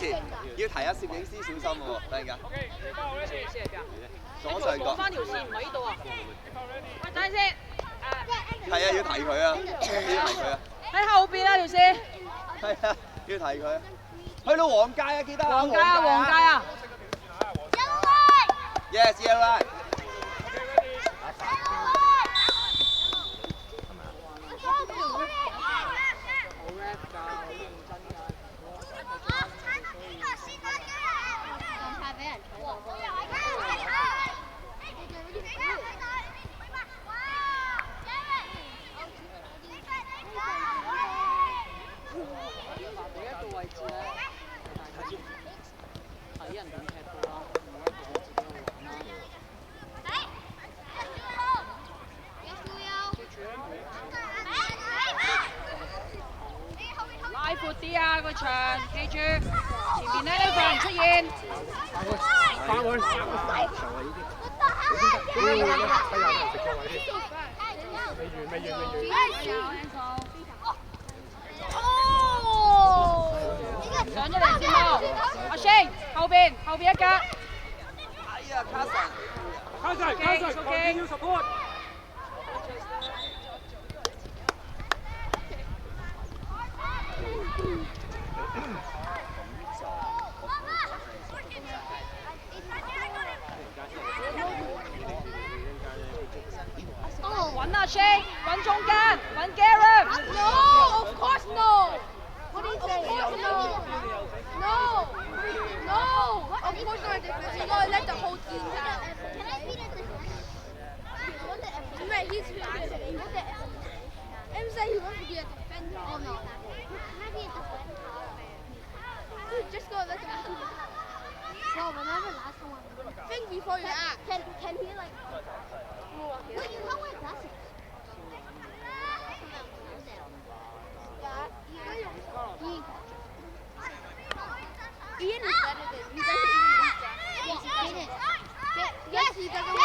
Betty，要提下攝影師小心喎，等陣間。左上角。講翻條線唔喺呢度啊！喂，等陣先。係啊，要提佢啊，要提佢啊。喺後邊啊條線。係啊，要提佢啊。去到黃界啊，記得啊。黃界啊，黃界啊。Yes, yeah, right. 拉闊啲啊個場，記住前面呢兩個人出現。翻去。上咗嚟先咯，阿 Shane 後邊一格。哎呀，Carson。support。揾阿 Shane， 揾中間，揾 Gareth。No, of course no. What do you say? No. No. No. Of course not. You gotta let the whole team down. Right, he's M said he wants to be a defender. Oh no. Dude, just go let him shoot. Well, remember last time Think before you act. Can he like? Wait, you can't wear glasses. Ian is better than he doesn't even use that. Yes, he doesn't.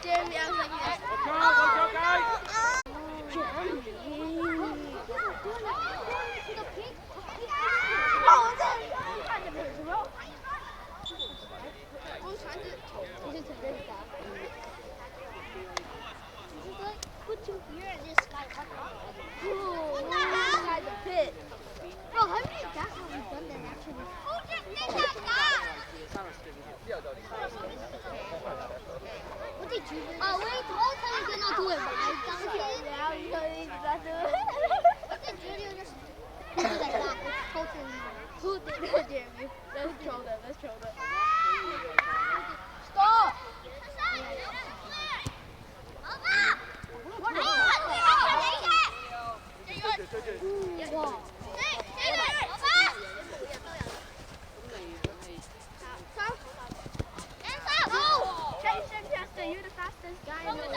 Jeremy, I was like, yes. Let's go, guys. Put you here and this guy up. Inside the pit. Bro, how many that's how we've done that actually? What did you do? Oh wait, the whole time you did not do it right, Duncan. Yeah, because he does not do it. What did Julio just do like that? It's totally Who did it, Jeremy? Let's troll them, let's troll them. Stop! Wow. Jason Chester, you're the fastest guy in the world.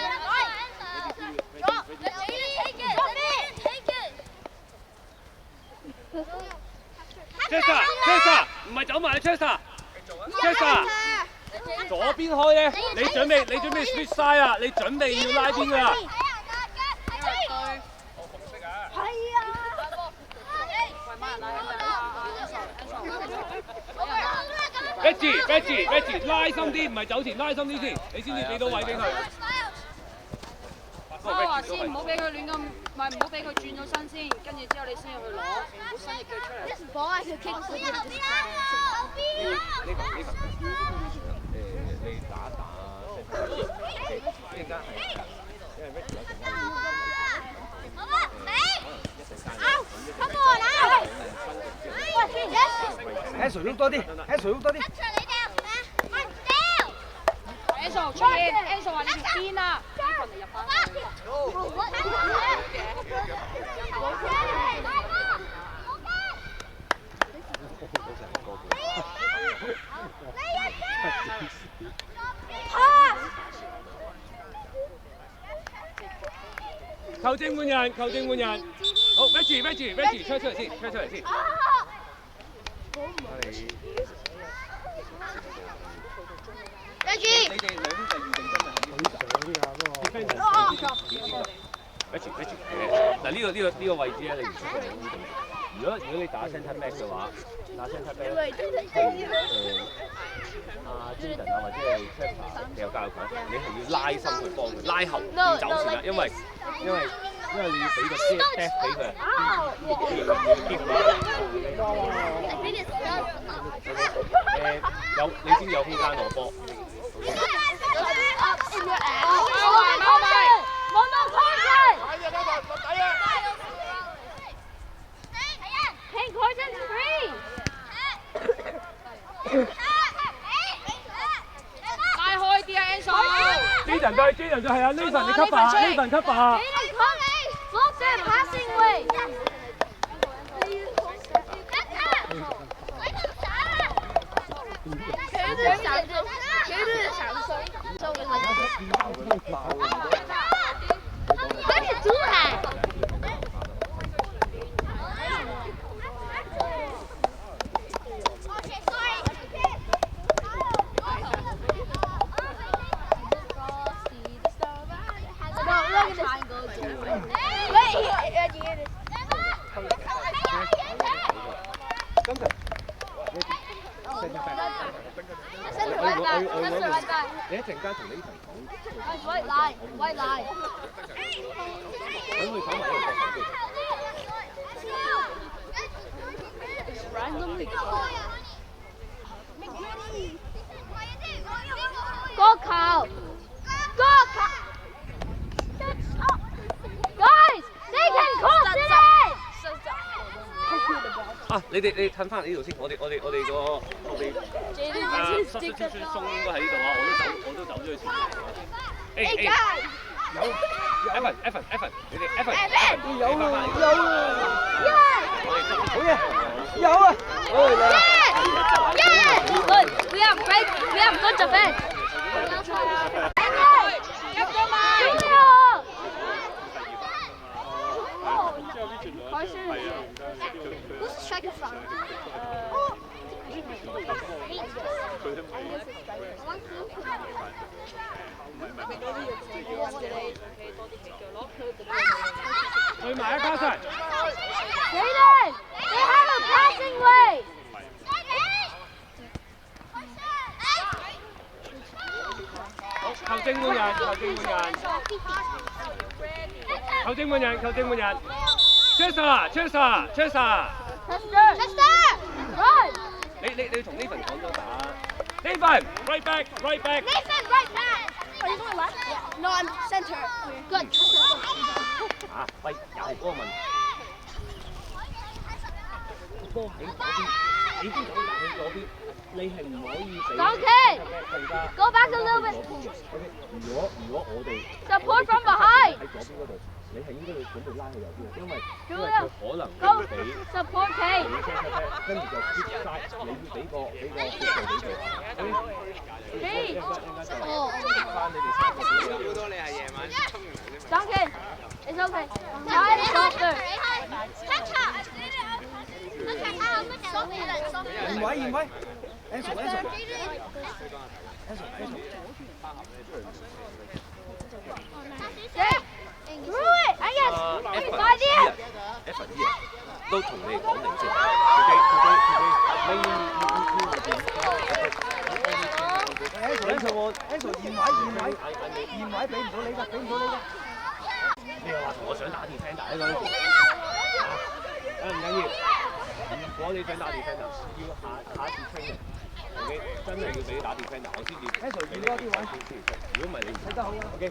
Chester，唔係走埋去 Chester，左邊開咧，你準備 switch side 啊，你準備要拉邊㗎啦。Betty， 拉深啲，唔係走前，拉深啲先，你先至俾到位俾佢。我話先唔好俾佢亂咁，唔係唔好俾佢轉咗身先，跟住之後你先入去攞，唔好伸隻腳出嚟。This ball I could kick for you. 你打即係間係，因為 Betty 有陣間，Hazel 喐多啲 ，Hazel 喐多啲。Enzo 出現 ，Enzo 話你條邊啊，呢份你入翻去。球證換人，好 ，Betty 出嚟先。Reggie！你哋兩邊就要認真啊！嗱呢個位置咧，你唔出去呢度。如果你打 centre back 嘅話，打 centre back 咧，阿 Jordan 啊或者係 Chester 你有教育佢，你係要拉心去幫佢，拉後要走線啦，因為你要俾個 step 俾佢。你先有空間攞波。拉開啲啊 Jaden 對 Jaden 就係啊 Nathan 你 cover，Nathan cover。你一陣間同 Nathan 講，喂賴，等佢講埋呢個角色。個球，Guys, they can cross it! 啊！你褪翻嚟呢度先，我哋substitution 松應該喺呢度啊！我都走咗去前面。有 Evan，你哋 Evan 有好嘢，有啊！Good, we have good defense. Who's the striker from?去埋一加上。Jaden, they have a passing way. 球證換人。Chester， run. 你同 Nathan 講咗打。Nathan right back。Nathan, right back. Are you going left? Yeah. No, I'm center. Good. 啊，喂，有嗰個問題。波喺嗰邊，你先走去嗰邊，你係唔可以俾。Donkey, go back a little bit. 如果我哋 Support from behind. 喺左邊嗰度，你係應該要準備拉去右邊，因為佢 Julia, 可能 go 會俾。 support K. 跟住就接晒，你要俾個幅度俾佢。K. 翻你哋三個俾你。Donkey, it's okay. Try it softer. 驗位，Enzo。Through it, I guess. Five here. Evan 都同你講定先，Enzo 驗位，俾唔到你㗎。你又話同我想打 defender 呢個？唔緊要。如果你想打 defender，要下一次 training， 真係要俾你打 defender， 我先至。Enzo 驗多啲位。如果唔係你唔睇得好啦。OK，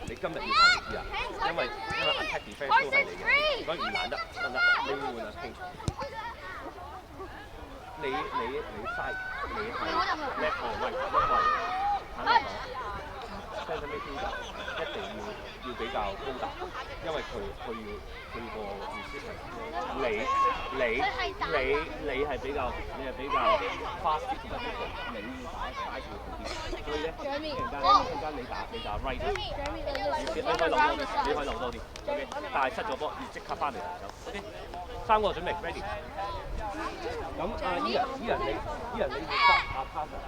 你今日要考試啊？因為 attack defense 都係你嘅，所以唔難得，得，你會換啊傾。你嘥，你係叻哦，喂，因為centre midfielder 一定要比較高大，因為佢要個 position。你係比較 fast 啲同埋速度，你要打佢好啲，所以咧陣間你打 right 啲，你可以留多啲，OK， 但係失咗波要即刻翻嚟就走 ，OK， 三個準備 ready。咁依人你會執阿 Carter，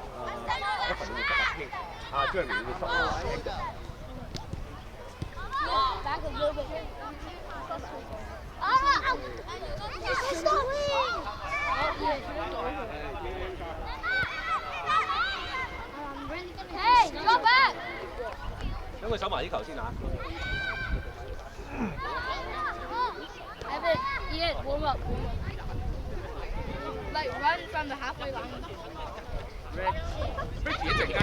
一份會執阿 King， 阿 Jeremy 會執阿 Angus。Back a little bit. Hey, drop back. 等佢守埋啲球先嚇。Evan, Ian, warm up. Like run from the halfway line. Ricky 一陣間，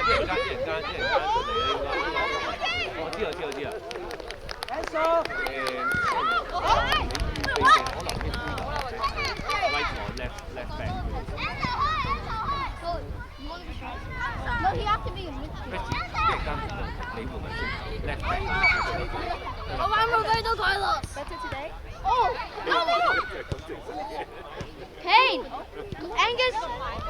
我知啊。Enzo。Right or left back。No, he has to be in Ricky 一陣間你會唔係 left back？我玩到佢都快樂。Better today? Oh, no. Kane, Angus.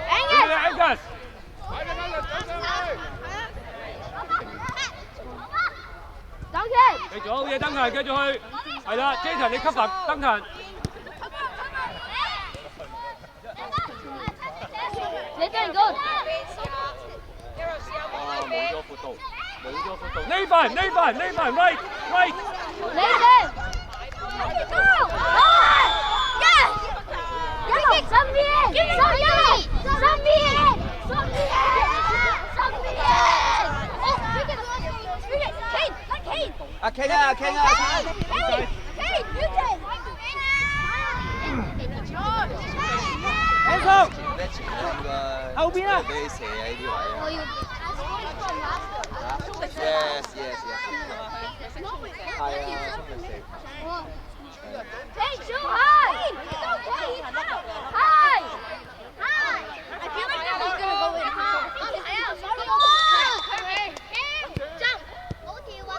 Angus。Duncan. 繼續好嘢，登勤繼續去，係啦 ，Jason 你 cover 登勤。你真good。冇咗闊度。呢份 right。Nathan. Yes. Some King 啊 Kane, you take. Enzo。後邊啊！俾你射啊！呢啲位啊！我要 Yes。係啊，Hey, too high. It's okay. High. I feel like that was gonna go in high. Jump. 好跳啊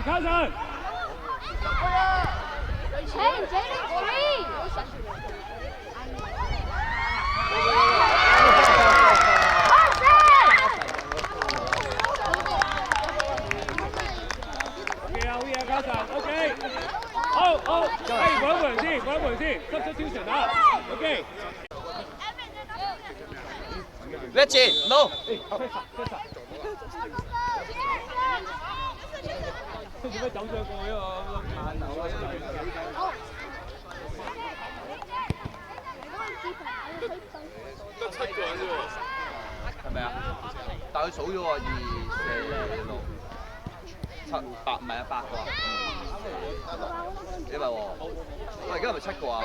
！Carson。Hey, Jaden, three. OK， 好，揾門先 ，substitution 啊 ，OK。Reggie, no。做咩走上過去啊？得7個人啫喎，係咪啊？但佢數咗喎，2、4、6、7、8，唔係啊，8個啊。你咪喎，我而家係咪7個啊？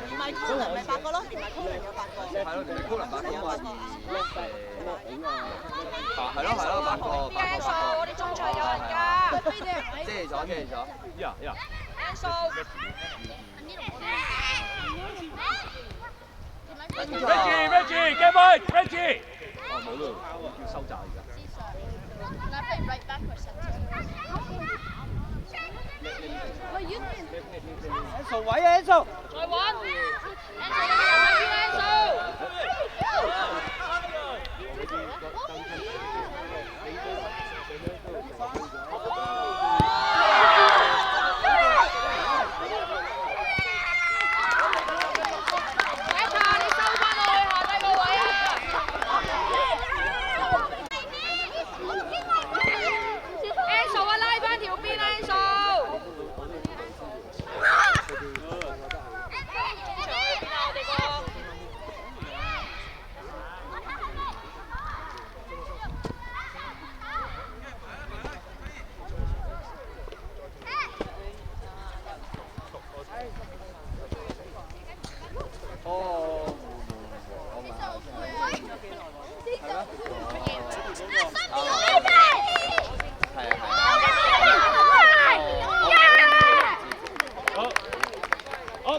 連埋 Colin 咪8個咯，連埋 Colin 有8個。係咯，連埋 Colin 8個啊，2、係咯，8個。我哋中場有人㗎。遮咗。呀。Reggie, get point, Reggie。哦，冇咯，要收窄而家。Now play right back or center. Well, you can. Enzo 位啊 Enzo。再揾 Enzo 啊，拉翻條邊啊 Enzo。好，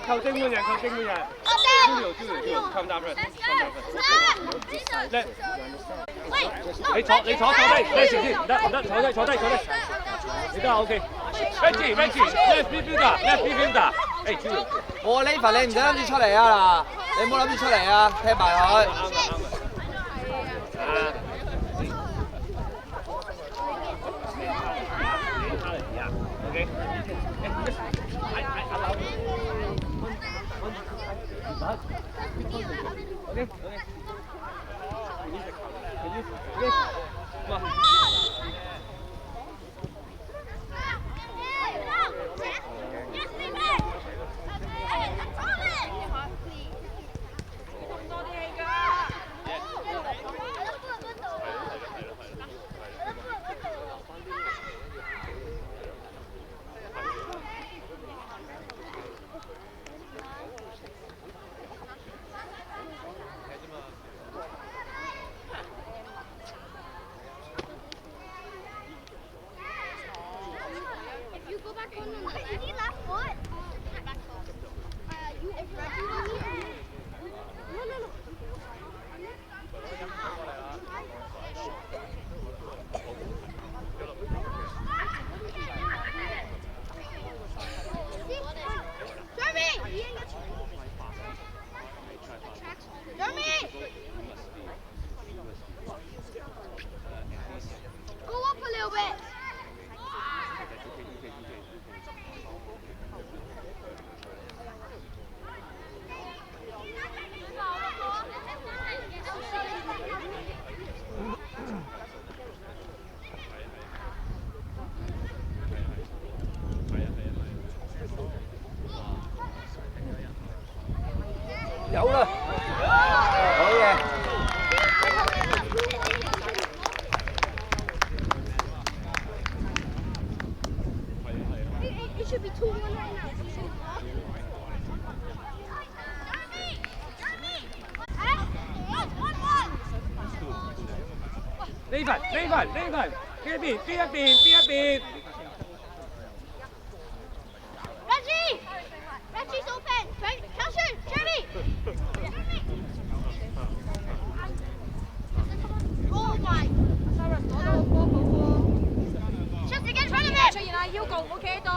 球證換人，Julio，come down first，come down first。你坐低，咩事先？唔得，坐低。你得 OK。Reggie，left fielder，誒，主要。我呢份你唔使諗住出嚟啊嗱，你唔好諗住出嚟啊，踢埋佢。有啦，好嘢。It should be 2-1 right now. Nathan，邊一邊。Reggie's open. Calcium, Jeremy. Oh my. Just again in front of it. 出現啦，腰局唔好企喺度，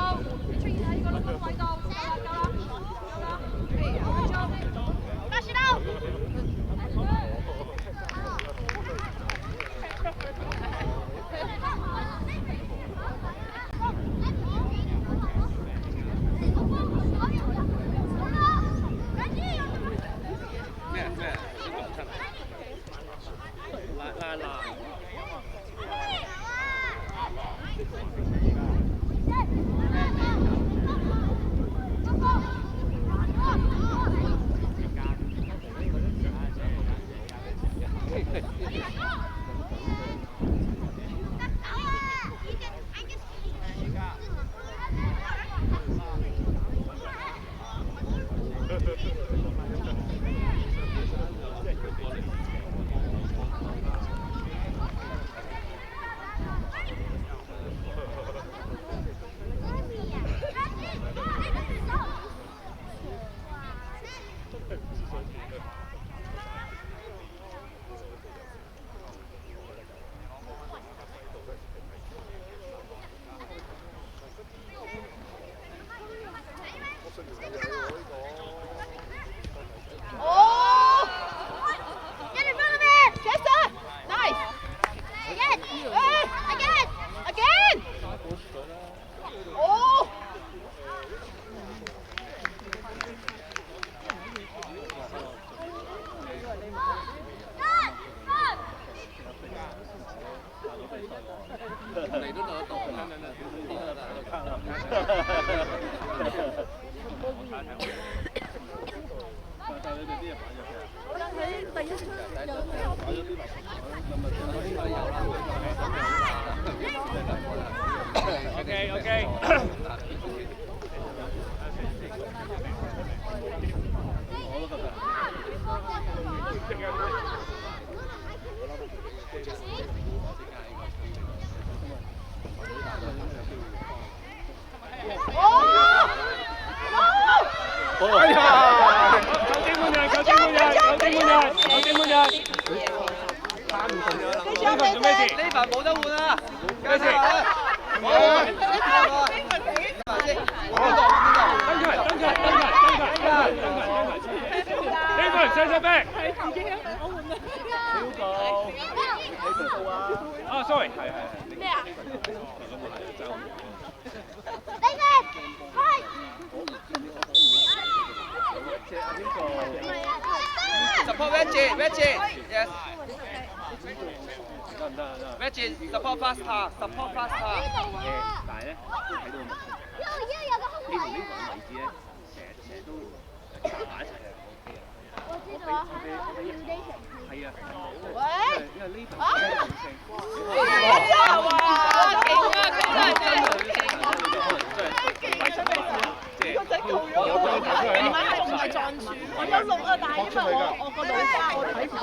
你出現喺呢個窿窿位度，夠啦。Flash it out. OK。哎呀！救精滿人！ Steven 冇得換啊！繼續啊！好，sorry，係。咩啊？Support Reggie，yes。Reggie support faster，但係咧睇到個問題。呢度呢個位置咧，成日都搭埋一齊係 OK 嘅。我知道啊，係啊。喂？因為呢份啊！哇！勁啊！佢真係個仔做咗，唔係撞柱，我有錄啊，但係因為我個腦花我睇唔到。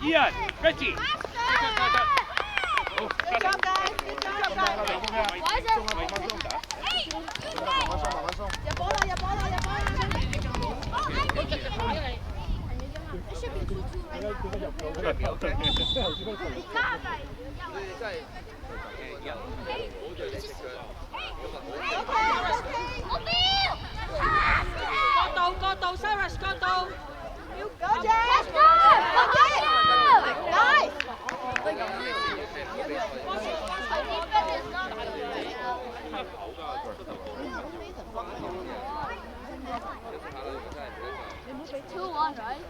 Ian, Reggie。角度 ，Cyrus 角度。2-1, right?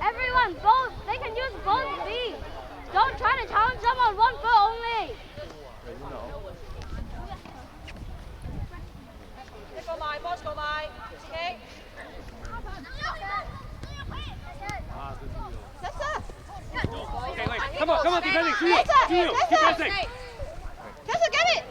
Everyone, both, they can use both feet. Don't try to challenge them on one foot only. 一個賣 boss 個賣，自己。Okay, wait. Come on, defending. Julio, keep pressing. Get it.